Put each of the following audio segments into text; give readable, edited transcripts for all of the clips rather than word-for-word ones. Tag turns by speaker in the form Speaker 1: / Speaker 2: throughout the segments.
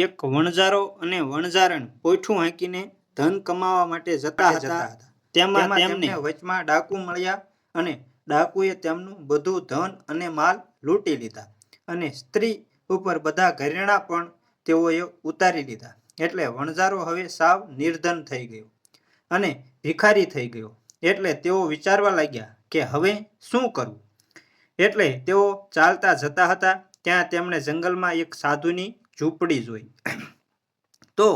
Speaker 1: એક વણઝારો અને વણઝારણ પોઠું હાંકીને ધન કમાવા માટે જતા હતા. તેમાં તેમને વચમાં ડાકુ મળ્યા અને ડાકુએ તેમનું બધું ધન અને માલ લૂંટી લીધા અને સ્ત્રી ઉપર બધા ઘરેણાં પણ તેઓએ ઉતારી લીધા. એટલે વણઝારો હવે સાવ નિર્ધન થઈ ગયો અને ભિખારી થઈ ગયો. એટલે તેઓ વિચારવા લાગ્યા કે હવે શું કરવું. એટલે તેઓ ચાલતા જતા હતા. ત્યાં તેમણે જંગલમાં એક સાધુની ઝૂંપડી જોઈ. તો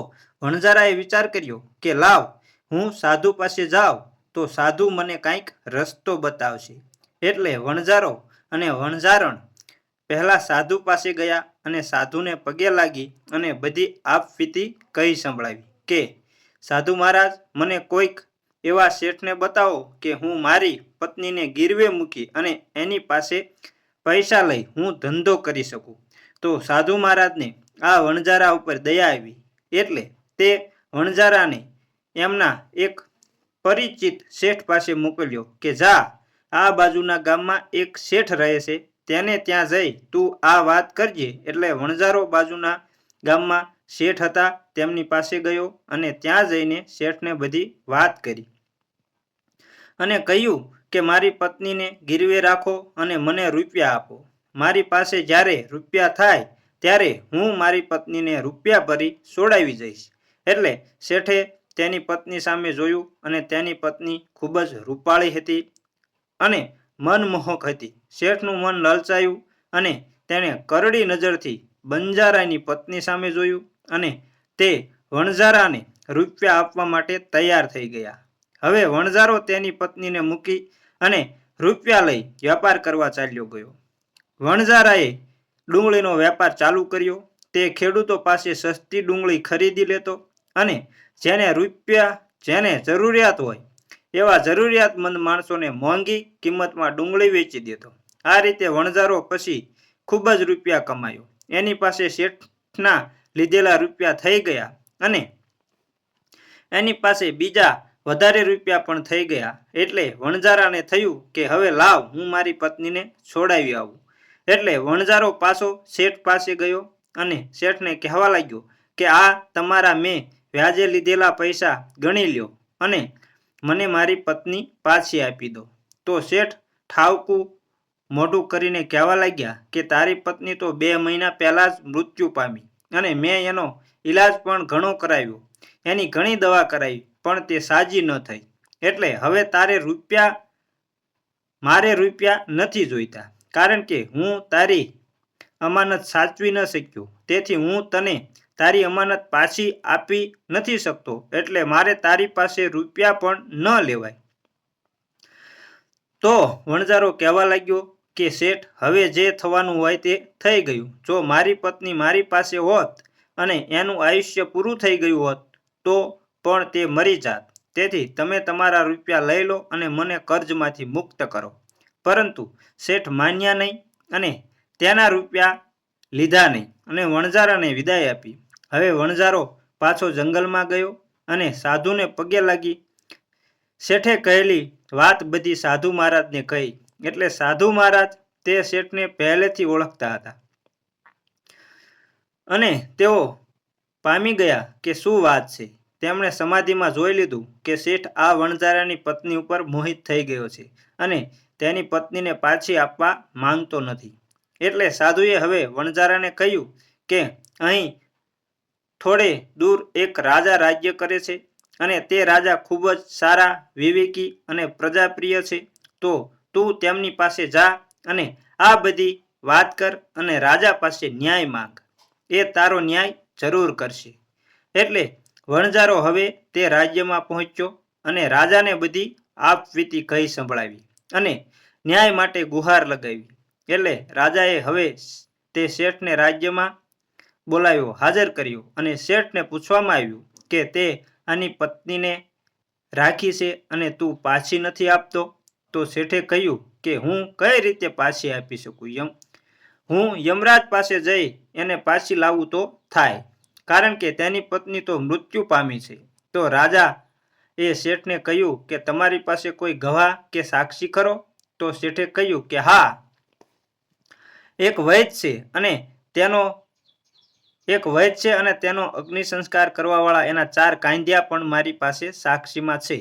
Speaker 1: વણઝારાએ વિચાર કર્યો કે લાવ હું સાધુ પાસે જાઉં તો સાધુ મને કાંઈક રસ્તો બતાવશે. એટલે વણઝારો અને વણઝારણ પહેલા સાધુ પાસે ગયા અને સાધુને પગે લાગી અને બધી આપવીતી કહી સંભળાવી કે સાધુ મહારાજ, મને કોઈક એવા શેઠને બતાવો કે હું મારી પત્નીને ગીરવે મૂકી અને એની પાસે પૈસા લઈ હું ધંધો કરી શકું. તો સાધુ મહારાજને આ વણઝારા ઉપર દયા આવી. એટલે તે વણઝારાને એમના એક પરિચિત શેઠ પાસે મોકલ્યો કે જા, આ બાજુના ગામમાં એક શેઠ રહે છે, તેને ત્યાં જઈ તું આ વાત કરજે. એટલે વણઝારો બાજુના ગામમાં શેઠ હતા તેમની પાસે ગયો અને ત્યાં જઈને શેઠને બધી વાત કરી અને કહ્યું કે મારી પત્નીને ગીરવે રાખો અને મને રૂપિયા આપો. મારી પાસે જ્યારે રૂપિયા થાય ત્યારે હું મારી પત્નીને રૂપિયા ભરી છોડાવી જઈશ. એટલે શેઠે તેની પત્ની સામે જોયું અને તેની પત્ની ખૂબ જ રૂપાળી હતી અને મનમોહક હતી. શેઠનું મન લલચાયું અને તેણે કરડી નજરથી બંજારાની પત્ની સામે જોયું અને તે વણઝારાને રૂપિયા આપવા માટે તૈયાર થઈ ગયા. હવે વણઝારો તેની પત્નીને મૂકી અને રૂપિયા લઈ વ્યાપાર કરવા ચાલ્યો ગયો. વણઝારાએ ડુંગળીનો વેપાર ચાલુ કર્યો. તે ખેડૂતો પાસે સસ્તી ડુંગળી ખરીદી લેતો અને જેને જરૂરિયાત હોય એવા જરૂરિયાતમંદ માણસોને મોંઘી કિંમતમાં ડુંગળી વેચી દેતો. આ રીતે વણઝારો પછી ખૂબ જ રૂપિયા કમાયો. એની પાસે શેઠના લીધેલા રૂપિયા થઈ ગયા અને એની પાસે બીજા વધારે રૂપિયા પણ થઈ ગયા. એટલે વણઝારાને થયું કે હવે લાવ હું મારી પત્નીને છોડાવી આવું. એટલે વણઝારો પાછો શેઠ પાસે ગયો અને શેઠને કહેવા લાગ્યો કે આ તમારા મેં વ્યાજે લીધેલા પૈસા ગણી લ્યો અને મને મારી પત્ની પાછી આપી દો. તો શેઠ ઠાવકું મોઢું કરીને કહેવા લાગ્યા કે તારી પત્ની તો 2 મહિના પહેલાં જ મૃત્યુ પામી અને મેં એનો ઈલાજ પણ ઘણો કરાવ્યો. એની ઘણી દવા કરાવી પણ તે સાજી ન થઈ. એટલે હવે મારે રૂપિયા નથી જોઈતા, કારણ કે હું તારી અમાનત સાચવી ન શક્યો. તેથી હું તને તારી અમાનત પાછી આપી નથી શકતો. એટલે મારે તારી પાસે રૂપિયા પણ ન લેવાય. તો વણઝારો કહેવા લાગ્યો કે શેઠ, હવે જે થવાનું હોય તે થઈ ગયું. જો મારી પત્ની મારી પાસે હોત અને એનું આયુષ્ય પૂરું થઈ ગયું હોત તો પણ તે મરી જાત. તેથી તમે તમારા રૂપિયા લઈ લો અને મને કર્જમાંથી મુક્ત કરો. પરંતુ શેઠ માન્યા નહીં અને તેના રૂપિયા લીધા નહીં અને વણઝારાને વિદાય આપી. હવે વણઝારો પાછો જંગલમાં ગયો અને સાધુને પગે લાગી શેઠે કહેલી વાત બધી સાધુ મહારાજને કહી. એટલે સાધુ મહારાજ તે શેઠને પહેલેથી ઓળખતા હતા અને તેઓ પામી ગયા કે શું વાત છે. તેમણે સમાધિમાં જોઈ લીધું કે શેઠ આ વણઝારાની પત્ની ઉપર મોહિત થઈ ગયો છે અને તેની પત્નીને પાછી આપવા માંગતો નથી. એટલે સાધુએ હવે વણઝારાને કહ્યું કે અહીં થોડે દૂર એક રાજા રાજ્ય કરે છે અને તે રાજા ખૂબ જ સારા, વિવેકી અને પ્રજાપ્રિય છે. તો તું તેમની પાસે જા અને આ બધી વાત કર અને રાજા પાસે ન્યાય માંગ. એ તારો ન્યાય જરૂર કરશે. એટલે વણઝારો હવે તે રાજ્યમાં પહોંચ્યો અને રાજાને બધી આપવીતી કહી સંભળાવી અને ન્યાય માટે ગુહાર લગાવી. એટલે રાજાએ હવે તે શેઠને રાજ્યમાં બોલાવ્યો, હાજર કર્યો અને શેઠને પૂછવામાં આવ્યું કે તે આની પત્નીને રાખી છે અને તું પાછી નથી આપતો. તો શેઠે કહ્યું કે હું કઈ રીતે પાછી આપી શકું. હું યમરાજ પાસે જઈ એને પાછી લાવું તો થાય, કારણ કે તેની પત્ની તો મૃત્યુ પામી છે. તો રાજા એ શેઠને કહ્યું કે તમારી પાસે કોઈ ગવાહ કે સાક્ષી ખરો? તો શેઠે કહ્યું કે હા, એક વૈદ્ય છે અને તેનો એક વૈદ છે અને તેનો અગ્નિ સંસ્કાર કરવાવાળા એના 4 કાંધ્યા પણ મારી પાસે સાક્ષીમાં છે.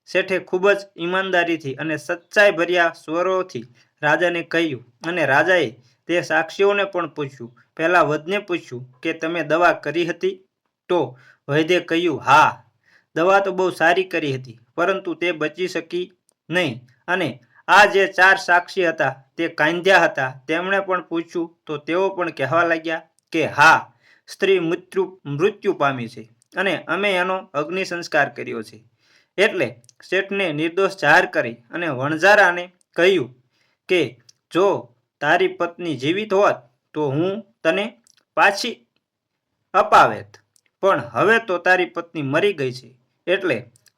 Speaker 1: શેઠે ખૂબ જ ઈમાનદારીથી અને સચ્ચાઈ ભર્યા સ્વરોથી રાજાને કહ્યું અને રાજાએ તે સાક્ષીઓને પણ પૂછ્યું. પહેલા વૈદને પૂછ્યું કે તમે દવા કરી હતી? તો વૈદે કહ્યું હા, દવા તો બહુ સારી કરી હતી, પરંતુ તે બચી શકી નહીં. અને આ જે 4 સાક્ષી હતા તે કાંધ્યા હતા, તેમણે પણ પૂછ્યું તો તેઓ પણ કહેવા લાગ્યા કે હા, સ્ત્રી મૃત્યુ પામી છે અને અમે એનો અગ્નિ સંસ્કાર કર્યો છે. એટલે શેઠને નિર્દોષ જાહેર કરી અને વણઝારાને કહ્યું કે જો તારી પત્ની જીવિત હોત તો હું તને પાછી અપાવેત, પણ હવે તો તારી પત્ની મરી ગઈ છે, એટલે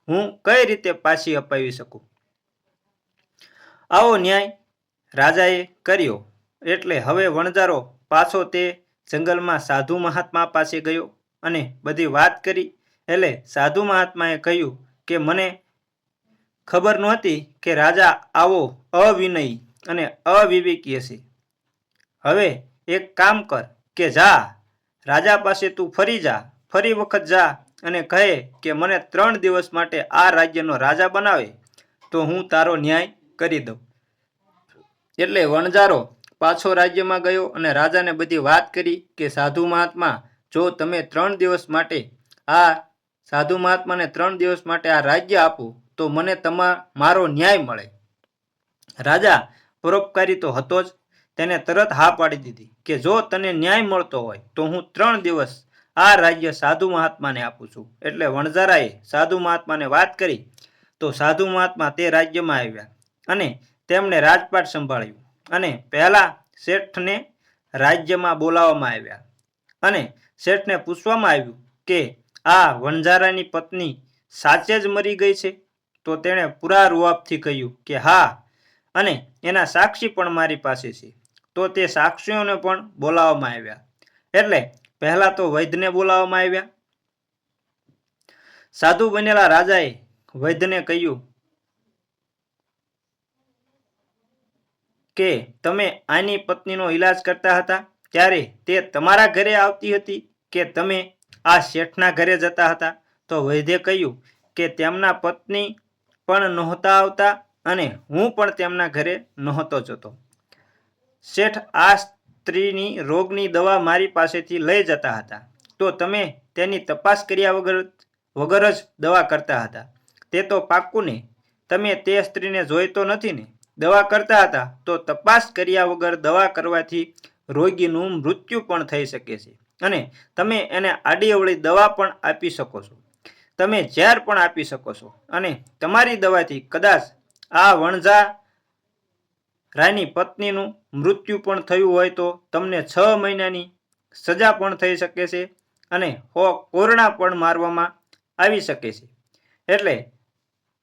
Speaker 1: હું કઈ રીતે પાછી અપાવી શકું? આવો ન્યાય રાજાએ કર્યો. એટલે હવે વણઝારો પાછો તે જંગલમાં સાધુ મહાત્મા પાસે ગયો અને બધી વાત કરી. એટલે સાધુ મહાત્માએ કહ્યું કે મને ખબર નહોતી કે રાજા આવો અવિનયી અને અવિવેકી હશે. હવે એક કામ કર કે જા, રાજા પાસે તું ફરી વખત જા અને કહે કે મને 3 દિવસ માટે આ રાજ્યનો રાજા બનાવે તો હું તારો ન્યાય કરી દઉં. એટલે વણઝારો પાછો રાજ્યમાં ગયો અને રાજાને બધી વાત કરી કે સાધુ મહાત્મા, જો તમે 3 દિવસ માટે આ રાજ્ય આપો તો મને મારો ન્યાય મળે. રાજા પરોપકારી તો હતો જ, તેને તરત હા પાડી દીધી કે જો તને ન્યાય મળતો હોય તો હું 3 દિવસ આ રાજ્ય સાધુ મહાત્માને આપું છું. એટલે વણઝારાએ સાધુ મહાત્માને વાત કરી તો સાધુ મહાત્મા તે રાજ્યમાં આવ્યા અને તેમણે રાજપાટ સંભાળ્યું. અને પહેલા શેઠને રાજ્યમાં બોલાવવામાં આવ્યા અને શેઠને પૂછવામાં આવ્યું કે આ વણઝારાની પત્ની સાચે જ મરી ગઈ છે? તો તેણે પૂરા રૂઆબથી કહ્યું કે હા, અને એના સાક્ષી પણ મારી પાસે છે. તો તે સાક્ષીઓને પણ બોલાવવામાં આવ્યા. એટલે પહેલા તો વૈદને બોલાવવામાં આવ્યા. સાધુ બનેલા રાજાએ વૈદને કહ્યું કે તમે આની પત્નીનો ઈલાજ કરતા હતા ત્યારે તે તમારા ઘરે આવતી હતી કે તમે આ શેઠના ઘરે જતા હતા? તો વૈદે કહ્યું કે તેમના પત્ની પણ નહોતા આવતા અને હું પણ તેમના ઘરે નહોતો જતો. શેઠ આ સ્ત્રીની રોગની દવા મારી પાસેથી લઈ જતા હતા તો તમે તેની તપાસ કર્યા વગર જ દવા કરતા હતા. તે તો પાક્કું ને? તમે તે સ્ત્રીને જોઈ તો નથી ને? દવા કરતા હતા તો તપાસ કર્યા વગર દવા કરવાથી રોગીનું મૃત્યુ પણ થઈ શકે છે અને તમે એને આડીઅવળી દવા પણ આપી શકો છો, તમે ઝેર પણ આપી શકો છો અને તમારી દવાથી કદાચ આ વણઝારાની પત્નીનું મૃત્યુ પણ થયું હોય તો તમને 6 મહિનાની સજા પણ થઈ શકે છે અને કોરડા પણ મારવામાં આવી શકે છે. એટલે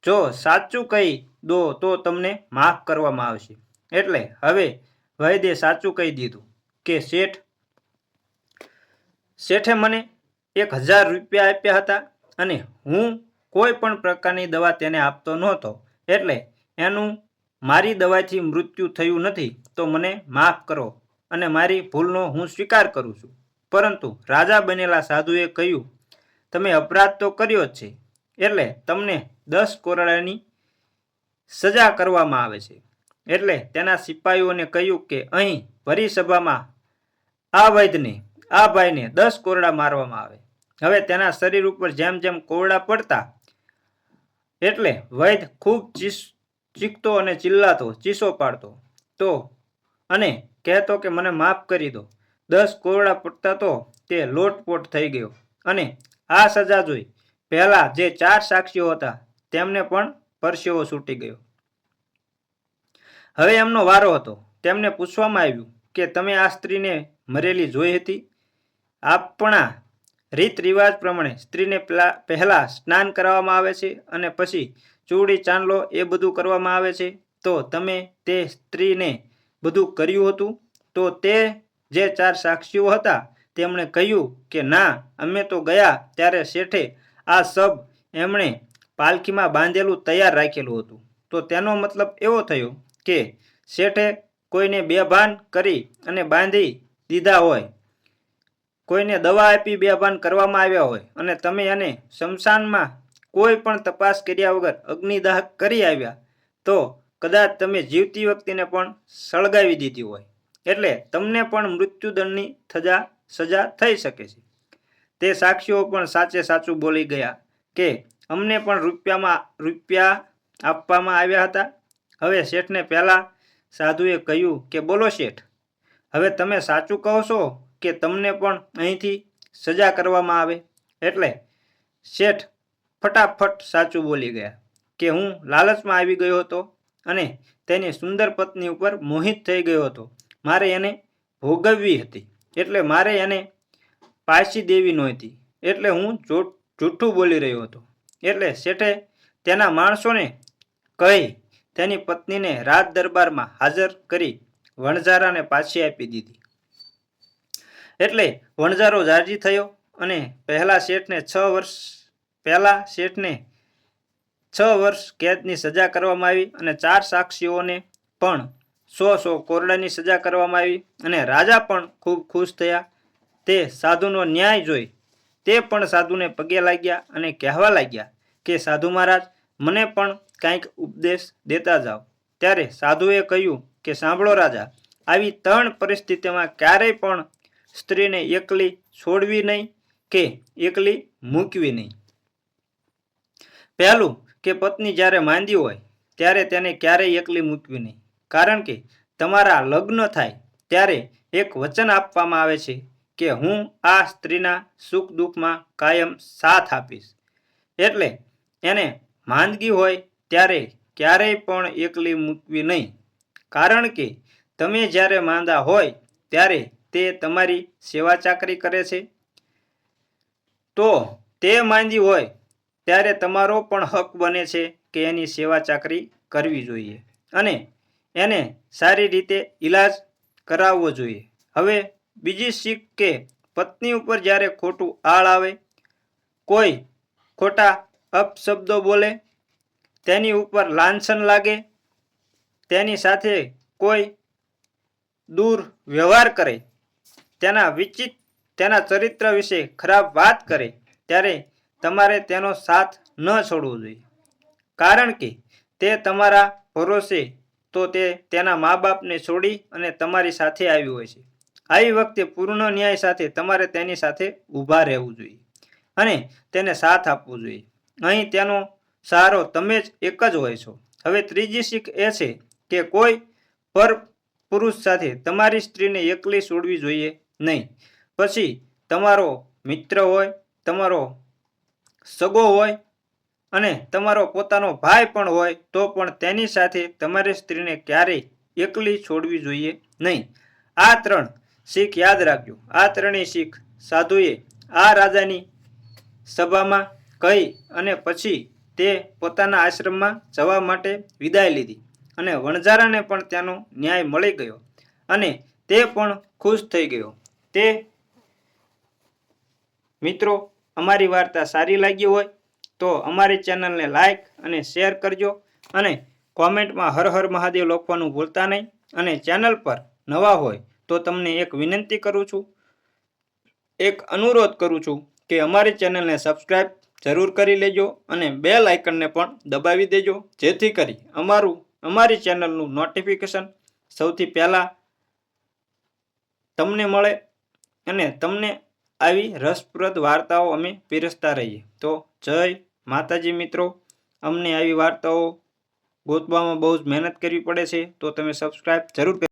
Speaker 1: જો સાચું કહી દો તો તમને માફ કરવામાં આવશે. એટલે હવે વૈદે સાચું કહી દીધું કે શેઠે મને 1000 રૂપિયા આપ્યા હતા અને હું કોઈ પણ પ્રકારની દવા તેને આપતો નહોતો, એટલે એનું મારી દવાથી મૃત્યુ થયું નથી, તો મને માફ કરો અને મારી ભૂલનો હું સ્વીકાર કરું છું. પરંતુ રાજા બનેલા સાધુએ કહ્યું તમે અપરાધ તો કર્યો જ છે, એટલે તમને 10 કોરડાની સજા કરવામાં આવે છે. એટલે તેના સિપાહીઓને કહ્યું કે અહીં ભરી સભામાં આ વૈદને, આ ભાઈને 10 કોરડા મારવામાં આવે. હવે તેના શરીર ઉપર જેમ જેમ કોરડા પડતા એટલે વૈદ ખૂબ ચીખતો અને ચિલ્લાતો, ચીસો પાડતો તો અને કહેતો કે મને માફ કરી દો. 10 કોરડા પડતા તો તે લોટપોટ થઈ ગયો અને આ સજા જોઈ પહેલા જે 4 સાક્ષીઓ હતા તેમને પણ પરસેવો છૂટી ગયો. હવે એમનો વારો હતો. તેમને પૂછવામાં આવ્યું કે તમે આ સ્ત્રીને મરેલી જોઈ હતી? આપણા રીત રિવાજ પ્રમાણે સ્ત્રીને પહેલા સ્નાન કરાવવામાં આવે છે અને પછી ચૂડી ચાંદલો એ બધું કરવામાં આવે છે. તો તમે તે સ્ત્રીને બધું કર્યું હતું? તો તે જે 4 સાક્ષીઓ હતા તેમણે કહ્યું કે ના, અમે તો ગયા ત્યારે શેઠે આ સબ એમણે પાલખીમાં બાંધેલું તૈયાર રાખેલું હતું. તો તેનો મતલબ એવો થયો કે શેઠે કોઈને બેભાન કરી અને બાંધી દીધા હોય. કોઈને દવા આપી બેભાન કરવામાં આવ્યા હોય અને તમે એને સ્મશાનમાં કોઈ પણ તપાસ કર્યા વગર અગ્નિદાહ કરી આવ્યા તો કદાચ તમે જીવતી વ્યક્તિને પણ સળગાવી દીધી હોય એટલે તમને પણ મૃત્યુદંડની સજા થઈ શકે છે. તે સાક્ષીઓ પણ સાચે સાચું બોલી ગયા કે અમને પણ રૂપિયા આપવામાં આવ્યા હતા. હવે શેઠને પહેલા સાધુએ કહ્યું કે બોલો શેઠ, હવે તમે સાચું કહો છો કે તમને પણ અહીંથી સજા કરવામાં આવે? એટલે શેઠ ફટાફટ સાચું બોલી ગયા કે હું લાલચમાં આવી ગયો હતો અને તેની સુંદર પત્ની ઉપર મોહિત થઈ ગયો હતો. મારે એને ભોગવવી હતી એટલે મારે એને પાછી દેવી નહોતી એટલે હું જૂઠું બોલી રહ્યો હતો. એટલે શેઠે તેના માણસોને કહી તેની પત્નીને રાજ દરબારમાં હાજર કરી વણઝારાને પાછી આપી દીધી. એટલે વણઝારો રાજી થયો અને પહેલા શેઠને 6 વર્ષ કેદની સજા કરવામાં આવી અને 4 સાક્ષીઓને પણ 100 કોરડાની સજા કરવામાં આવી અને રાજા પણ ખૂબ ખુશ થયા. તે સાધુનો ન્યાય જોઈ તે પણ સાધુને પગે લાગ્યા અને કહેવા લાગ્યા કે સાધુ મહારાજ, મને પણ કંઈક ઉપદેશ દેતા જાઓ. ત્યારે સાધુએ કહ્યું કે સાંભળો રાજા, આવી 3 પરિસ્થિતિમાં ક્યારેય પણ સ્ત્રીને એકલી છોડવી નહીં કે એકલી મૂકવી નહીં. પહેલું કે પત્ની જ્યારે માંદી હોય ત્યારે તેને ક્યારેય એકલી મૂકવી નહીં, કારણ કે તમારા લગ્ન થાય ત્યારે એક વચન આપવામાં આવે છે કે હું આ સ્ત્રીના સુખ દુઃખમાં કાયમ સાથ આપીશ. એટલે એને માંદગી હોય ત્યારે ક્યારેય પણ એકલી મૂકવી નહીં, કારણ કે તમે જ્યારે માંદા હોય ત્યારે તે તમારી સેવા ચાકરી કરે છે. તો તે માંદી હોય ત્યારે તમારો પણ હક બને છે કે એની સેવા ચાકરી કરવી જોઈએ અને એને સારી રીતે ઈલાજ કરાવવો જોઈએ. હવે બીજી શીખ કે પત્ની ઉપર જ્યારે ખોટું આળ આવે, કોઈ ખોટા અપશબ્દો બોલે, તેની ઉપર લાંછન લાગે, તેની સાથે કોઈ દુર્વ્યવહાર કરે, તેના ચરિત્ર વિશે ખરાબ વાત કરે, ત્યારે તમારે તેનો સાથ ન છોડવો જોઈએ, કારણ કે તે તમારા ભરોસે તો તે તેના મા બાપને છોડી અને તમારી સાથે આવી હોય છે. આવી વખતે પૂર્ણ ન્યાય સાથે તમારે તેની સાથે ઊભા રહેવું જોઈએ અને તેને સાથ આપવો જોઈએ. અહીં તેનો સહારો તમે જ એક જ હોય છો. હવે ત્રીજી શીખ એ છે કે કોઈ પર પુરુષ સાથે તમારી સ્ત્રીને એકલી છોડવી જોઈએ નહીં. પછી તમારો મિત્ર હોય, તમારો સગો હોય અને તમારો પોતાનો ભાઈ પણ હોય તો પણ તેની સાથે તમારી સ્ત્રીને ક્યારેય એકલી છોડવી જોઈએ નહીં. આ 3 શીખ યાદ રાખજો. આ 3 શીખ સાધુએ આ રાજાની સભામાં કહી અને પછી તે પોતાના આશ્રમમાં જવા માટે વિદાય લીધી અને વણઝારાને પણ તેનો ન્યાય મળી ગયો અને તે પણ ખુશ થઈ ગયો. તે મિત્રો, અમારી વાર્તા સારી લાગી હોય તો અમારી ચેનલને લાઈક અને શેર કરજો અને કોમેન્ટમાં હર હર મહાદેવ લખવાનું ભૂલતા નહીં. અને ચેનલ પર નવા હોય તો તમને એક વિનંતી કરું છું, એક અનુરોધ કરું છું કે અમારી ચેનલને સબસ્ક્રાઈબ જરૂર કરી લેજો અને બેલ આઇકનને પણ દબાવી દેજો, જેથી કરી અમારી ચેનલનું નોટિફિકેશન સૌથી પહેલાં તમને મળે અને તમને આવી રસપ્રદ વાર્તાઓ અમે પીરસતા રહીએ. તો જય માતાજી મિત્રો. અમને આવી વાર્તાઓ ગોતવામાં બહુ જ મહેનત કરવી પડે છે, તો તમે સબસ્ક્રાઈબ જરૂર